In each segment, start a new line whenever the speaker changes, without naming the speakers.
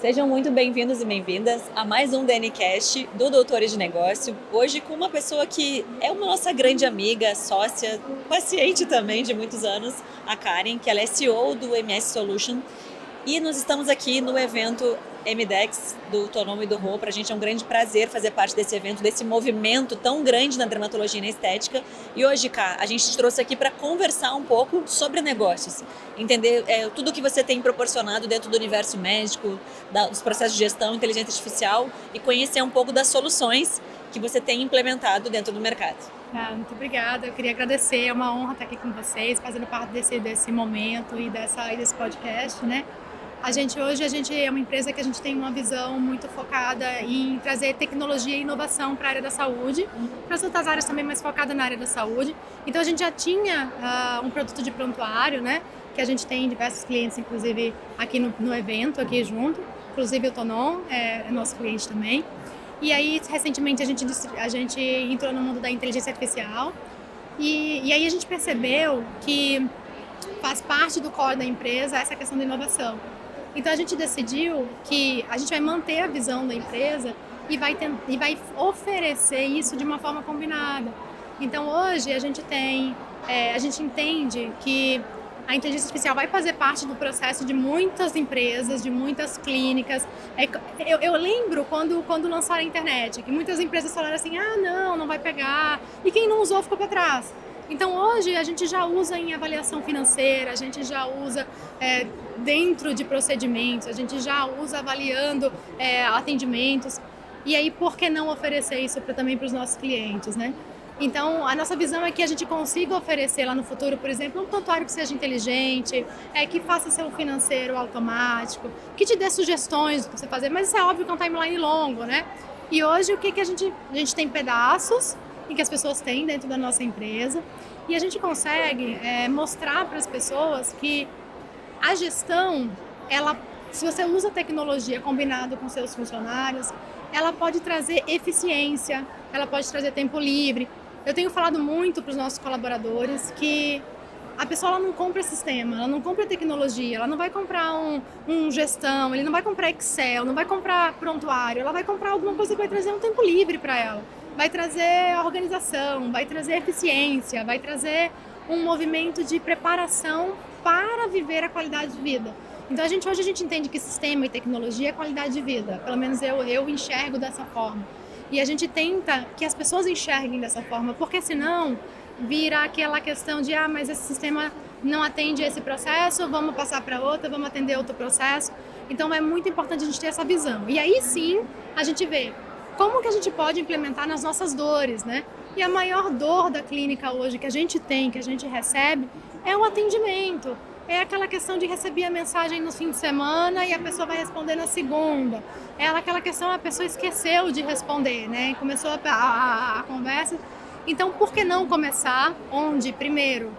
Sejam muito bem-vindos e bem-vindas a mais um DNCast do Doutores de Negócio. Hoje com uma pessoa que é uma nossa grande amiga, sócia, paciente também de muitos anos, a Karen, que ela é CEO do MS Solution. E nós estamos aqui no evento MDEX do Tonomo e do Rô. Para a gente é um grande prazer fazer parte desse evento, desse movimento tão grande na dermatologia e na estética. E hoje, Ká, a gente te trouxe aqui para conversar um pouco sobre negócios. Entender tudo que você tem proporcionado dentro do universo médico, dos processos de gestão, inteligência artificial e conhecer um pouco das soluções que você tem implementado dentro do mercado.
Muito obrigada, eu queria agradecer, é uma honra estar aqui com vocês, fazendo parte desse momento e desse podcast, né? Hoje a gente é uma empresa que a gente tem uma visão muito focada em trazer tecnologia e inovação para a área da saúde, para as outras áreas também, mais focada na área da saúde. Então a gente já tinha um produto de prontuário, né? Que a gente tem diversos clientes, inclusive aqui no evento, aqui junto. Inclusive o Tonon é nosso cliente também. E aí, recentemente, a gente entrou no mundo da inteligência artificial e aí a gente percebeu que faz parte do core da empresa essa questão da inovação. Então, a gente decidiu que a gente vai manter a visão da empresa e vai oferecer isso de uma forma combinada. Então, hoje, a gente entende que a inteligência artificial vai fazer parte do processo de muitas empresas, de muitas clínicas. Eu lembro quando lançaram a internet, que muitas empresas falaram assim, não vai pegar, e quem não usou ficou para trás. Então hoje a gente já usa em avaliação financeira, a gente já usa dentro de procedimentos, a gente já usa avaliando atendimentos. E aí por que não oferecer isso também para os nossos clientes, né? Então, a nossa visão é que a gente consiga oferecer lá no futuro, por exemplo, um prontuário que seja inteligente, que faça seu financeiro automático, que te dê sugestões do que você fazer, mas isso é óbvio que é um timeline longo, né? E hoje, o que a gente tem pedaços em que as pessoas têm dentro da nossa empresa e a gente consegue mostrar para as pessoas que a gestão, se você usa tecnologia combinado com seus funcionários, ela pode trazer eficiência, ela pode trazer tempo livre. Eu tenho falado muito para os nossos colaboradores que a pessoa ela não compra sistema, ela não compra tecnologia, ela não vai comprar um gestão, ele não vai comprar Excel, não vai comprar prontuário, ela vai comprar alguma coisa que vai trazer um tempo livre para ela. Vai trazer organização, vai trazer eficiência, vai trazer um movimento de preparação para viver a qualidade de vida. Então hoje a gente entende que sistema e tecnologia é qualidade de vida, pelo menos eu enxergo dessa forma. E a gente tenta que as pessoas enxerguem dessa forma, porque senão vira aquela questão de mas esse sistema não atende esse processo, vamos passar para outro, vamos atender outro processo. Então é muito importante a gente ter essa visão. E aí sim a gente vê como que a gente pode implementar nas nossas dores, né? E a maior dor da clínica hoje que a gente tem, que a gente recebe, é o atendimento. É aquela questão de receber a mensagem no fim de semana e a pessoa vai responder na segunda. É aquela questão, a pessoa esqueceu de responder, né? Começou a conversa. Então, por que não começar onde, primeiro,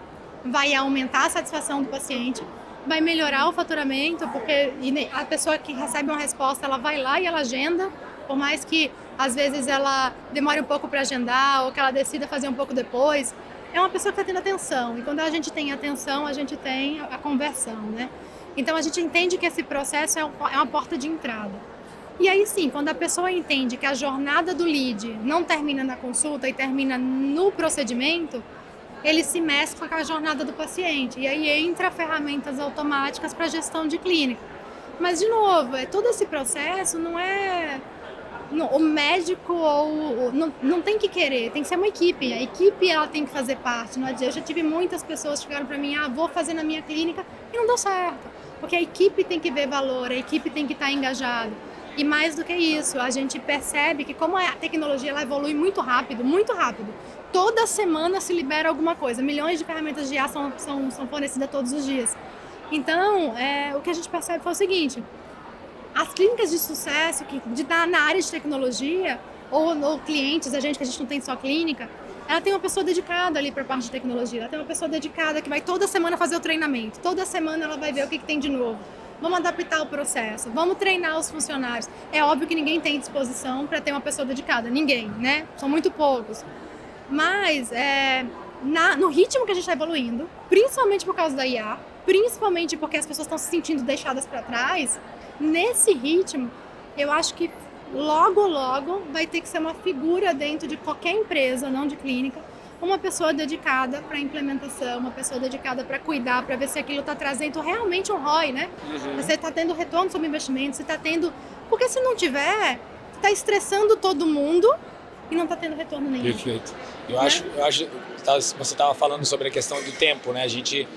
vai aumentar a satisfação do paciente, vai melhorar o faturamento, porque a pessoa que recebe uma resposta, ela vai lá e ela agenda, por mais que às vezes ela demore um pouco para agendar ou que ela decida fazer um pouco depois, é uma pessoa que está tendo atenção. E quando a gente tem atenção, a gente tem a conversão, né? Então a gente entende que esse processo é uma porta de entrada. E aí sim, quando a pessoa entende que a jornada do lead não termina na consulta e termina no procedimento, ele se mescla com a jornada do paciente. E aí entra ferramentas automáticas para gestão de clínica. Mas, de novo, todo esse processo não é... O médico não tem que querer, tem que ser uma equipe. A equipe ela tem que fazer parte. Eu já tive muitas pessoas que chegaram para mim, vou fazer na minha clínica, e não deu certo. Porque a equipe tem que ver valor, a equipe tem que estar engajada. E mais do que isso, a gente percebe que como a tecnologia ela evolui muito rápido, toda semana se libera alguma coisa. Milhões de ferramentas de IA são fornecidas todos os dias. Então, o que a gente percebe foi o seguinte: as clínicas de sucesso na área de tecnologia, ou clientes, que a gente não tem só clínica, ela tem uma pessoa dedicada ali para a parte de tecnologia, ela tem uma pessoa dedicada que vai toda semana fazer o treinamento, toda semana ela vai ver o que tem de novo. Vamos adaptar o processo, vamos treinar os funcionários. É óbvio que ninguém tem disposição para ter uma pessoa dedicada, ninguém, né? São muito poucos. Mas, no ritmo que a gente está evoluindo, principalmente por causa da IA, principalmente porque as pessoas estão se sentindo deixadas para trás, nesse ritmo, eu acho que logo vai ter que ser uma figura dentro de qualquer empresa, não de clínica, uma pessoa dedicada para a implementação, uma pessoa dedicada para cuidar, para ver se aquilo está trazendo realmente um ROI, né? Você está tendo retorno sobre investimento, você está tendo... Porque se não tiver, está estressando todo mundo e não está tendo retorno nenhum.
Perfeito. Eu acho você estava falando sobre a questão do tempo, né? A gente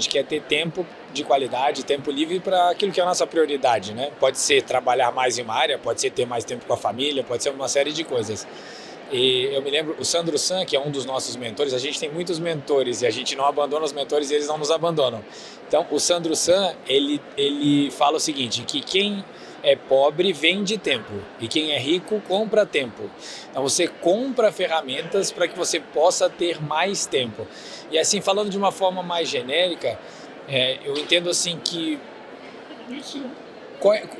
quer ter tempo de qualidade, tempo livre para aquilo que é a nossa prioridade, né? Pode ser trabalhar mais em uma área, pode ser ter mais tempo com a família, pode ser uma série de coisas. E eu me lembro, o Sandro San, que é um dos nossos mentores, a gente tem muitos mentores e a gente não abandona os mentores e eles não nos abandonam. Então, o Sandro San, ele fala o seguinte, que quem é pobre vende tempo e quem é rico compra tempo. Então, você compra ferramentas para que você possa ter mais tempo. E assim, falando de uma forma mais genérica, eu entendo assim que...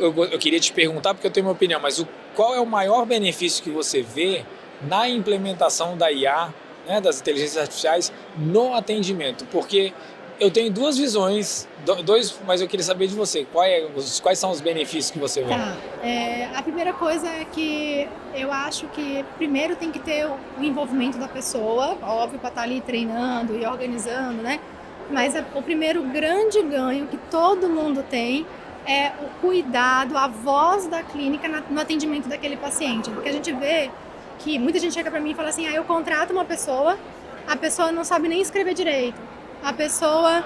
Eu queria te perguntar, porque eu tenho uma opinião, mas qual é o maior benefício que você vê na implementação da IA, né, das inteligências artificiais, no atendimento? Porque eu tenho duas visões, mas eu queria saber de você, quais são os benefícios que você vê?
Tá. A primeira coisa é que eu acho que primeiro tem que ter o envolvimento da pessoa, óbvio, para estar ali treinando e organizando, né? Mas o primeiro grande ganho que todo mundo tem é o cuidado, a voz da clínica no atendimento daquele paciente. Porque a gente vê que muita gente chega para mim e fala assim, eu contrato uma pessoa, a pessoa não sabe nem escrever direito. A pessoa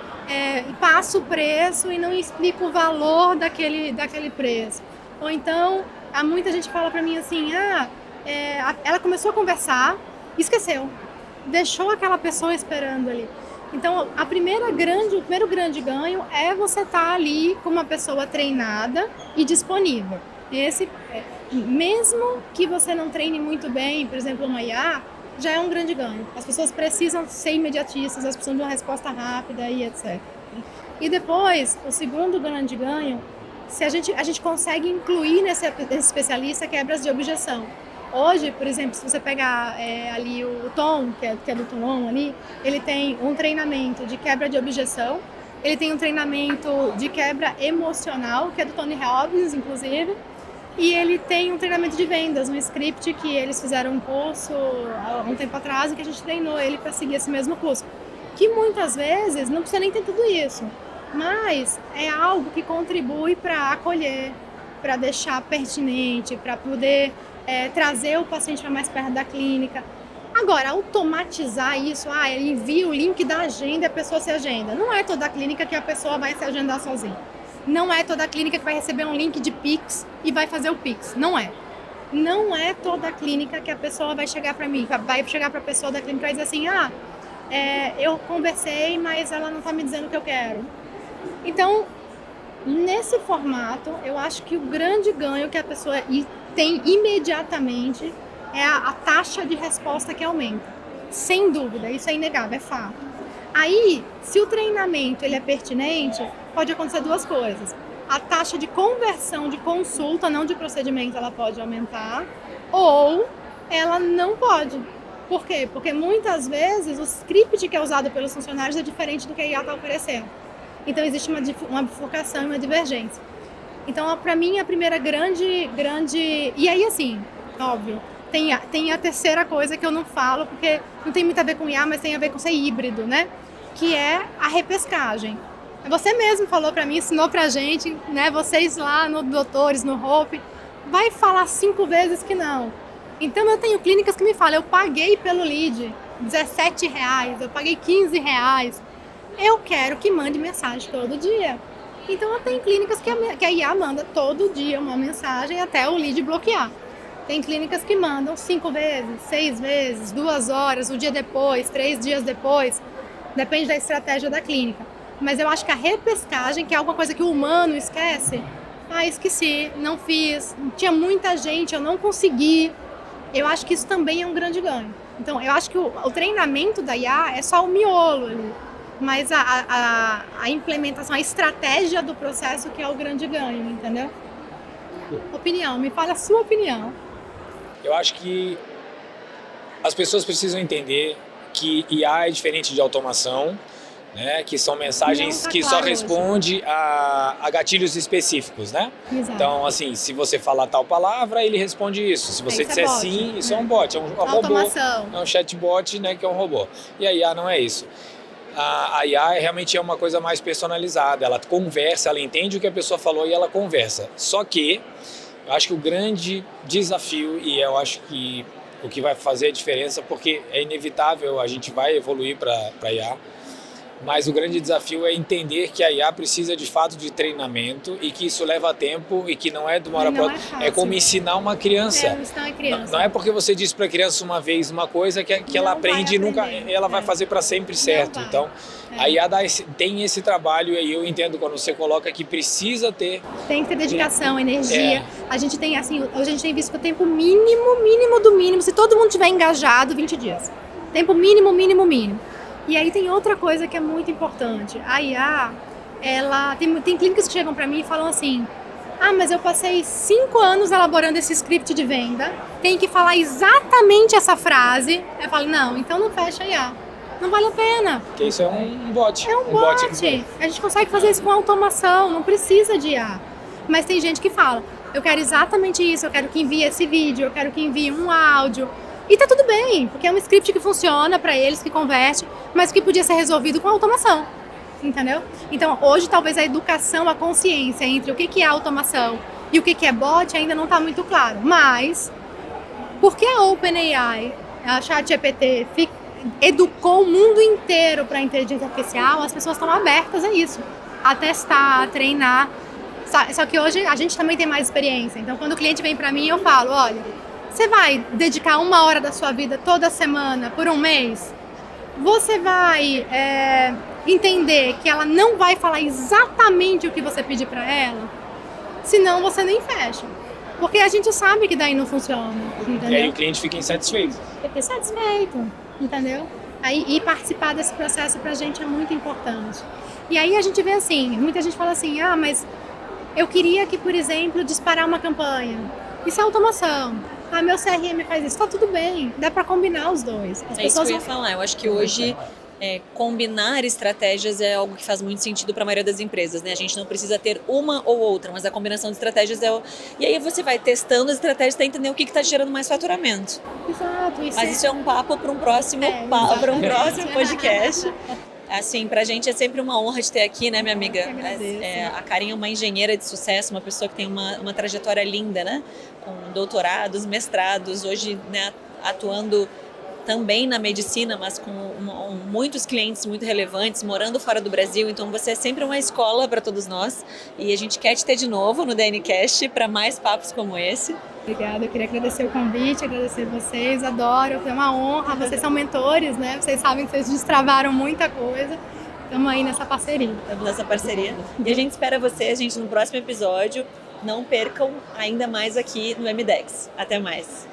passa o preço e não explica o valor daquele preço. Ou então, muita gente fala para mim assim, ela começou a conversar e esqueceu. Deixou aquela pessoa esperando ali. Então, o primeiro grande ganho é você estar ali com uma pessoa treinada e disponível. Mesmo que você não treine muito bem, por exemplo, uma IA, já é um grande ganho. As pessoas precisam ser imediatistas, elas precisam de uma resposta rápida e etc. E depois, o segundo grande ganho, se a gente consegue incluir nesse especialista quebras de objeção. Hoje, por exemplo, se você pegar ali o Tom, que é do Tom ali, ele tem um treinamento de quebra de objeção, ele tem um treinamento de quebra emocional, que é do Tony Robbins, inclusive, e ele tem um treinamento de vendas, um script que eles fizeram um curso há um tempo atrás e que a gente treinou ele para seguir esse mesmo curso. Que muitas vezes não precisa nem ter tudo isso, mas é algo que contribui para acolher, para deixar pertinente, para poder trazer o paciente para mais perto da clínica. Agora, automatizar isso, ele envia o link da agenda e a pessoa se agenda. Não é toda clínica que a pessoa vai se agendar sozinha. Não é toda clínica que vai receber um link de Pix e vai fazer o Pix. Não é. Não é toda clínica que a pessoa vai chegar para mim, vai chegar para a pessoa da clínica e dizer assim, eu conversei, mas ela não está me dizendo o que eu quero. Então, nesse formato, eu acho que o grande ganho que a pessoa tem imediatamente é a taxa de resposta que aumenta. Sem dúvida, isso é inegável, é fato. Aí, se o treinamento ele é pertinente, pode acontecer duas coisas. A taxa de conversão de consulta, não de procedimento, ela pode aumentar, ou ela não pode. Por quê? Porque muitas vezes o script que é usado pelos funcionários é diferente do que a IA está oferecendo. Então existe uma bifurcação e uma divergência. Então, para mim, a primeira grande... E aí, assim, óbvio, tem a terceira coisa que eu não falo, porque não tem muito a ver com IA, mas tem a ver com ser híbrido, né? Que é a repescagem. Você mesmo falou para mim, ensinou pra gente, né? Vocês lá no Doutores, no Hope, vai falar 5 vezes que não. Então eu tenho clínicas que me falam, eu paguei pelo lead R$17, eu paguei R$15. Eu quero que mande mensagem todo dia. Então eu tenho clínicas que a IA manda todo dia uma mensagem até o lead bloquear. Tem clínicas que mandam 5 vezes, 6 vezes, 2 horas, um dia depois, 3 dias depois. Depende da estratégia da clínica. Mas eu acho que a repescagem, que é alguma coisa que o humano esquece, esqueci, não fiz, tinha muita gente, eu não consegui. Eu acho que isso também é um grande ganho. Então, eu acho que o treinamento da IA é só o miolo ali, mas a implementação, a estratégia do processo que é o grande ganho, entendeu? Opinião, me fala a sua opinião.
Eu acho que as pessoas precisam entender que IA é diferente de automação, né? Que são mensagens
Não tá
que
claro
só respondem a gatilhos específicos, né?
Exato.
Então, assim, se você falar tal palavra, ele responde isso. Se você
Isso é
disser
bot,
sim, isso é um bot, é um robô.
Automação.
É um chatbot, né, que é um robô. E a IA não é isso. A IA realmente é uma coisa mais personalizada. Ela conversa, ela entende o que a pessoa falou e ela conversa. Só que eu acho que o grande desafio, e eu acho que o que vai fazer a diferença, porque é inevitável, a gente vai evoluir para IA, mas o grande desafio é entender que a IA precisa de fato de treinamento e que isso leva tempo e que não é de uma hora para outra. É como ensinar uma criança.
Ensinar uma criança.
Não é porque você diz para a criança uma vez uma coisa que ela aprende e nunca ela vai fazer para sempre certo. Então, a IA tem esse trabalho e eu entendo quando você coloca que precisa ter.
Tem que ter dedicação, energia. A gente tem assim, hoje a gente tem visto que o tempo mínimo do mínimo, se todo mundo tiver engajado, 20 dias. Tempo mínimo. E aí tem outra coisa que é muito importante. A IA, ela tem clínicas que chegam para mim e falam assim: ah, mas eu passei 5 anos elaborando esse script de venda, tem que falar exatamente essa frase. Eu falo, não, então não fecha a IA. Não vale a pena.
Porque isso é um bot.
É um bot. A gente consegue fazer isso com automação, não precisa de IA. Mas tem gente que fala, eu quero exatamente isso, eu quero que envie esse vídeo, eu quero que envie um áudio. E tá tudo bem, porque é um script que funciona para eles, que converte, mas que podia ser resolvido com automação, entendeu? Então, hoje, talvez a educação, a consciência entre o que é automação e o que é bot ainda não tá muito claro. Mas, porque a OpenAI, a ChatGPT, educou o mundo inteiro para a inteligência artificial, as pessoas estão abertas a isso, a testar, a treinar. Só que hoje a gente também tem mais experiência. Então, quando o cliente vem para mim, eu falo, olha, você vai dedicar 1 hora da sua vida toda semana por 1 mês? Você vai entender que ela não vai falar exatamente o que você pedir para ela? Senão você nem fecha. Porque a gente sabe que daí não funciona, entendeu?
E aí o cliente fica insatisfeito.
Fica insatisfeito, entendeu? E participar desse processo pra gente é muito importante. E aí a gente vê assim, muita gente fala assim, ah, mas eu queria que, por exemplo, disparar uma campanha. Isso é automação. Ah, meu CRM faz isso. Tá tudo bem, dá pra combinar os dois. As
isso que eu ia falar. Eu acho que hoje combinar estratégias é algo que faz muito sentido para a maioria das empresas, né? A gente não precisa ter uma ou outra, mas a combinação de estratégias E aí você vai testando as estratégias para entender o que está gerando mais faturamento.
Exato.
Mas isso é um papo para um próximo podcast. Assim, pra gente é sempre uma honra te ter aqui, né, minha amiga? A Karen é uma engenheira de sucesso, uma pessoa que tem uma trajetória linda, né? Com doutorados, mestrados, hoje, né, atuando também na medicina, mas com muitos clientes muito relevantes, morando fora do Brasil. Então você é sempre uma escola para todos nós. E a gente quer te ter de novo no DNCast para mais papos como esse.
Obrigada, eu queria agradecer o convite, agradecer vocês, adoro, foi uma honra, vocês são mentores, né? Vocês sabem que vocês destravaram muita coisa, estamos aí nessa parceria.
Estamos nessa parceria. E a gente espera vocês, gente, no próximo episódio. Não percam ainda mais aqui no MDEX. Até mais.